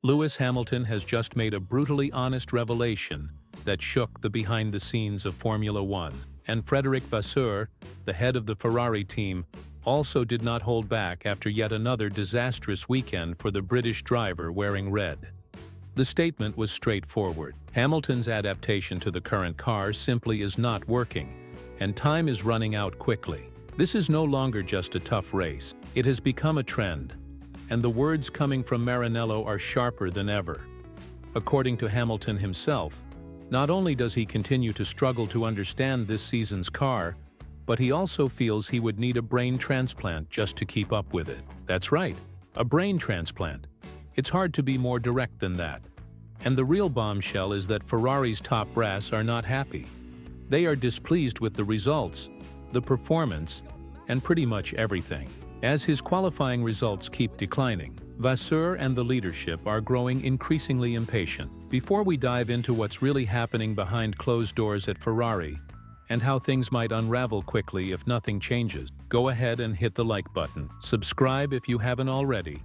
Lewis Hamilton has just made a brutally honest revelation that shook the behind the scenes of Formula One. And Frédéric Vasseur, the head of the Ferrari team, also did not hold back after yet another disastrous weekend for the British driver wearing red. The statement was straightforward. Hamilton's adaptation to the current car simply is not working, and time is running out quickly. This is no longer just a tough race. It has become a trend, and the words coming from Maranello are sharper than ever. According to Hamilton himself, not only does he continue to struggle to understand this season's car, but he also feels he would need a brain transplant just to keep up with it. That's right, a brain transplant. It's hard to be more direct than that. And the real bombshell is that Ferrari's top brass are not happy. They are displeased with the results, the performance, and pretty much everything. As his qualifying results keep declining, Vasseur and the leadership are growing increasingly impatient. Before we dive into what's really happening behind closed doors at Ferrari, and how things might unravel quickly if nothing changes, go ahead and hit the like button, subscribe if you haven't already,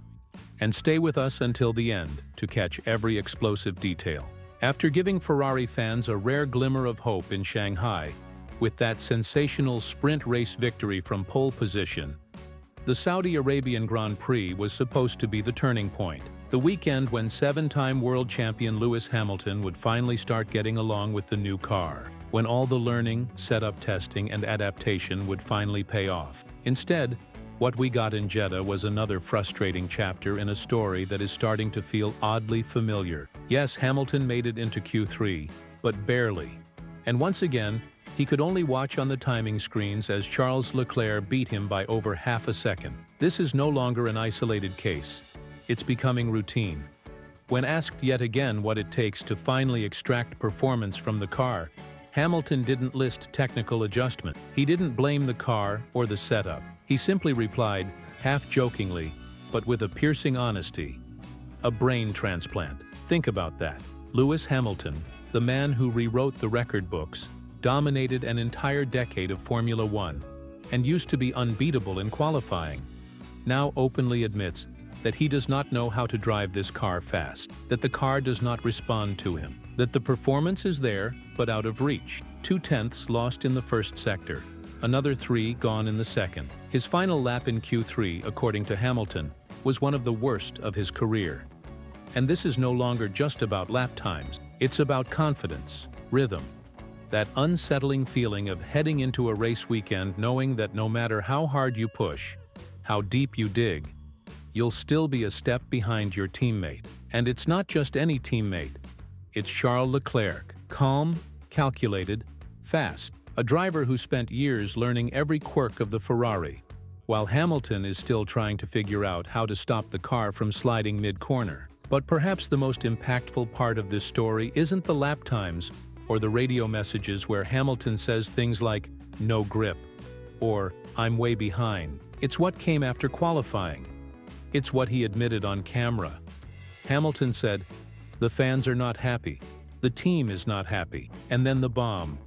and stay with us until the end to catch every explosive detail. After giving Ferrari fans a rare glimmer of hope in Shanghai, with that sensational sprint race victory from pole position, the Saudi Arabian Grand Prix was supposed to be the turning point, the weekend when seven-time world champion Lewis Hamilton would finally start getting along with the new car, when all the learning, setup testing, and adaptation would finally pay off. Instead, what we got in Jeddah was another frustrating chapter in a story that is starting to feel oddly familiar. Yes, Hamilton made it into Q3, but barely. And once again, he could only watch on the timing screens as Charles Leclerc beat him by over half a second. This is no longer an isolated case. It's becoming routine. When asked yet again what it takes to finally extract performance from the car, Hamilton didn't list technical adjustment. He didn't blame the car or the setup. He simply replied, half-jokingly, but with a piercing honesty, a brain transplant. Think about that. Lewis Hamilton, the man who rewrote the record books, dominated an entire decade of Formula One, and used to be unbeatable in qualifying, now openly admits that he does not know how to drive this car fast, that the car does not respond to him, that the performance is there, but out of reach. 2/10 lost in the first sector, another 3 gone in the second. His final lap in Q3, according to Hamilton, was one of the worst of his career. And this is no longer just about lap times, it's about confidence, rhythm, that unsettling feeling of heading into a race weekend knowing that no matter how hard you push, how deep you dig, you'll still be a step behind your teammate. And it's not just any teammate. It's Charles Leclerc, calm, calculated, fast, a driver who spent years learning every quirk of the Ferrari, while Hamilton is still trying to figure out how to stop the car from sliding mid-corner. But perhaps the most impactful part of this story isn't the lap times or the radio messages where Hamilton says things like, "no grip," or "I'm way behind." It's what came after qualifying. It's what he admitted on camera. Hamilton said, "The fans are not happy. The team is not happy." And then the bomb.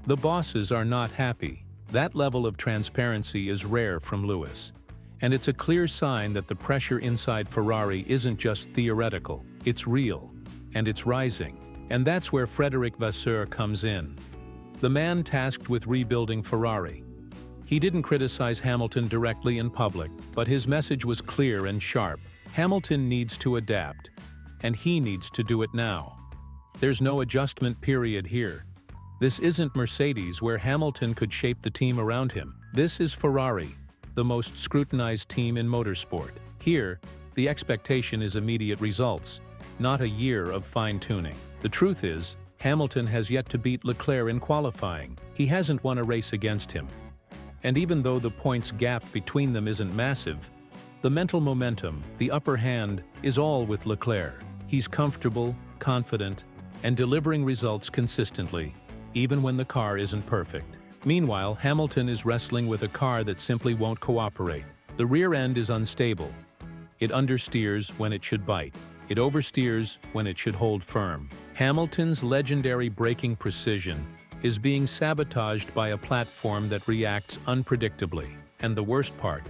"The bosses are not happy." That level of transparency is rare from Lewis. And it's a clear sign that the pressure inside Ferrari isn't just theoretical. It's real. And it's rising. And that's where Frédéric Vasseur comes in, the man tasked with rebuilding Ferrari. He didn't criticize Hamilton directly in public, but his message was clear and sharp. Hamilton needs to adapt, and he needs to do it now. There's no adjustment period here. This isn't Mercedes where Hamilton could shape the team around him. This is Ferrari, the most scrutinized team in motorsport. Here, the expectation is immediate results, not a year of fine-tuning. The truth is, Hamilton has yet to beat Leclerc in qualifying. He hasn't won a race against him. And even though the points gap between them isn't massive, the mental momentum, the upper hand, is all with Leclerc. He's comfortable, confident, and delivering results consistently, even when the car isn't perfect. Meanwhile, Hamilton is wrestling with a car that simply won't cooperate. The rear end is unstable. It understeers when it should bite. It oversteers when it should hold firm. Hamilton's legendary braking precision is being sabotaged by a platform that reacts unpredictably. And the worst part,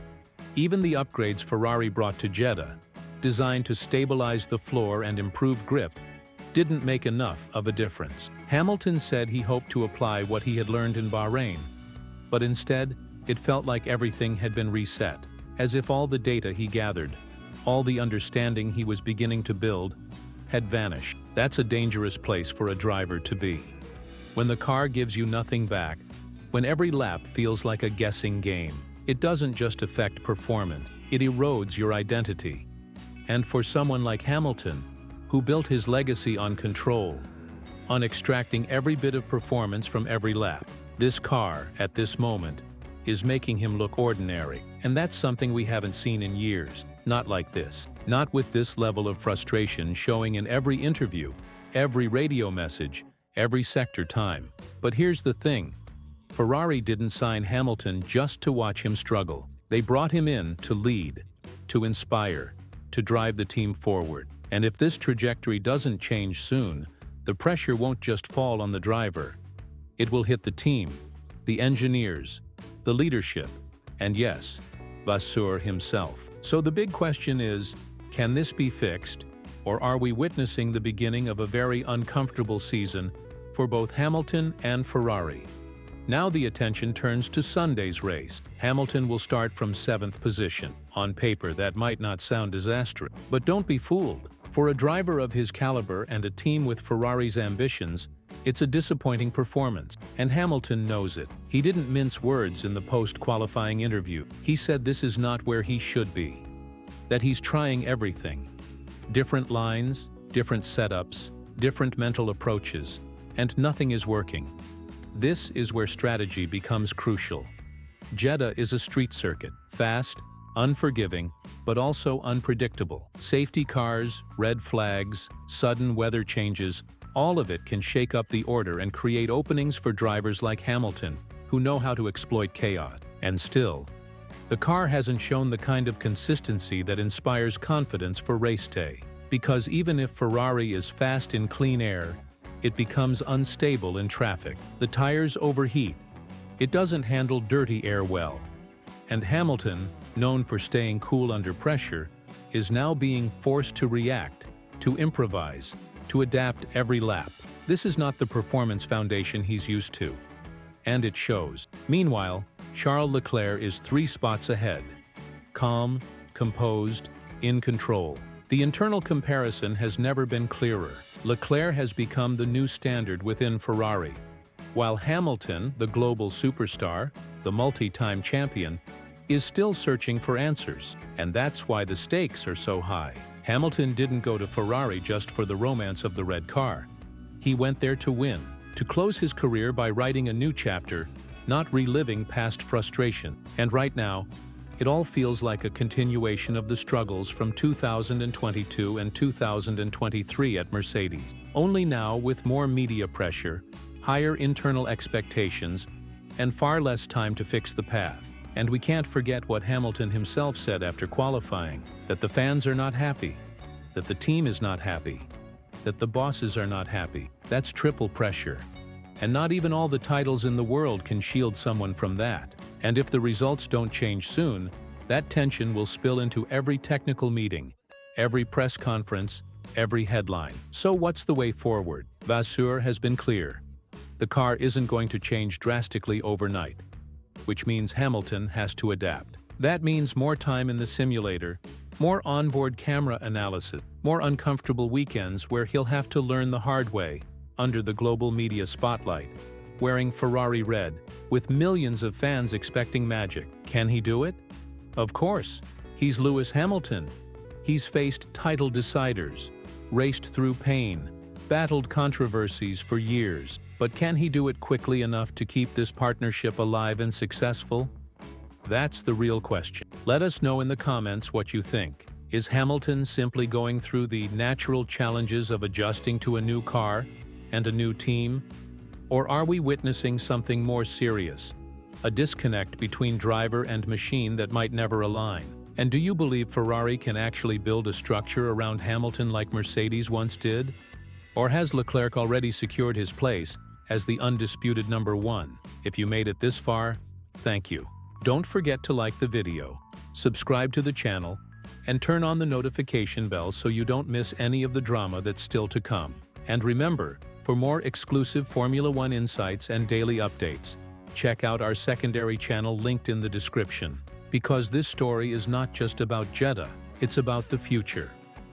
even the upgrades Ferrari brought to Jeddah, designed to stabilize the floor and improve grip, didn't make enough of a difference. Hamilton said he hoped to apply what he had learned in Bahrain, but instead, it felt like everything had been reset, as if all the data he gathered, all the understanding he was beginning to build, had vanished. That's a dangerous place for a driver to be. When the car gives you nothing back, when every lap feels like a guessing game, it doesn't just affect performance, it erodes your identity. And for someone like Hamilton, who built his legacy on control, on extracting every bit of performance from every lap, this car, at this moment, is making him look ordinary. And that's something we haven't seen in years. Not like this. Not with this level of frustration showing in every interview, every radio message, every sector time. But here's the thing. Ferrari didn't sign Hamilton just to watch him struggle. They brought him in to lead, to inspire, to drive the team forward. And if this trajectory doesn't change soon, the pressure won't just fall on the driver. It will hit the team, the engineers, the leadership, and yes, Vasseur himself. So the big question is, can this be fixed, or are we witnessing the beginning of a very uncomfortable season for both Hamilton and Ferrari? Now the attention turns to Sunday's race. Hamilton will start from 7th position. On paper, that might not sound disastrous, but don't be fooled. For a driver of his caliber and a team with Ferrari's ambitions, it's a disappointing performance, and Hamilton knows it. He didn't mince words in the post-qualifying interview. He said this is not where he should be, that he's trying everything. Different lines, different setups, different mental approaches, and nothing is working. This is where strategy becomes crucial. Jeddah is a street circuit, fast, unforgiving, but also unpredictable. Safety cars, red flags, sudden weather changes, all of it can shake up the order and create openings for drivers like Hamilton, who know how to exploit chaos. And still, the car hasn't shown the kind of consistency that inspires confidence for race day. Because even if Ferrari is fast in clean air, it becomes unstable in traffic. The tires overheat. It doesn't handle dirty air well. And Hamilton, known for staying cool under pressure, is now being forced to react, to improvise, to adapt every lap. This is not the performance foundation he's used to. And it shows. Meanwhile, Charles Leclerc is 3 spots ahead. Calm, composed, in control. The internal comparison has never been clearer. Leclerc has become the new standard within Ferrari, while Hamilton, the global superstar, the multi-time champion, is still searching for answers. And that's why the stakes are so high. Hamilton didn't go to Ferrari just for the romance of the red car. He went there to win, to close his career by writing a new chapter, not reliving past frustration. And right now, it all feels like a continuation of the struggles from 2022 and 2023 at Mercedes. Only now with more media pressure, higher internal expectations, and far less time to fix the path. And we can't forget what Hamilton himself said after qualifying, that the fans are not happy, that the team is not happy, that the bosses are not happy. That's triple pressure. And not even all the titles in the world can shield someone from that. And if the results don't change soon, that tension will spill into every technical meeting, every press conference, every headline. So what's the way forward? Vasseur has been clear. The car isn't going to change drastically overnight, which means Hamilton has to adapt. That means more time in the simulator, more onboard camera analysis, more uncomfortable weekends where he'll have to learn the hard way, under the global media spotlight, wearing Ferrari red, with millions of fans expecting magic. Can he do it? Of course. He's Lewis Hamilton. He's faced title deciders, raced through pain, battled controversies for years. But can he do it quickly enough to keep this partnership alive and successful? That's the real question. Let us know in the comments what you think. Is Hamilton simply going through the natural challenges of adjusting to a new car and a new team? Or are we witnessing something more serious? A disconnect between driver and machine that might never align? And do you believe Ferrari can actually build a structure around Hamilton like Mercedes once did? Or has Leclerc already secured his place as the undisputed #1? If you made it this far, thank you. Don't forget to like the video, subscribe to the channel, and turn on the notification bell so you don't miss any of the drama that's still to come. And remember, for more exclusive Formula One insights and daily updates, check out our secondary channel linked in the description. Because this story is not just about Jeddah, it's about the future.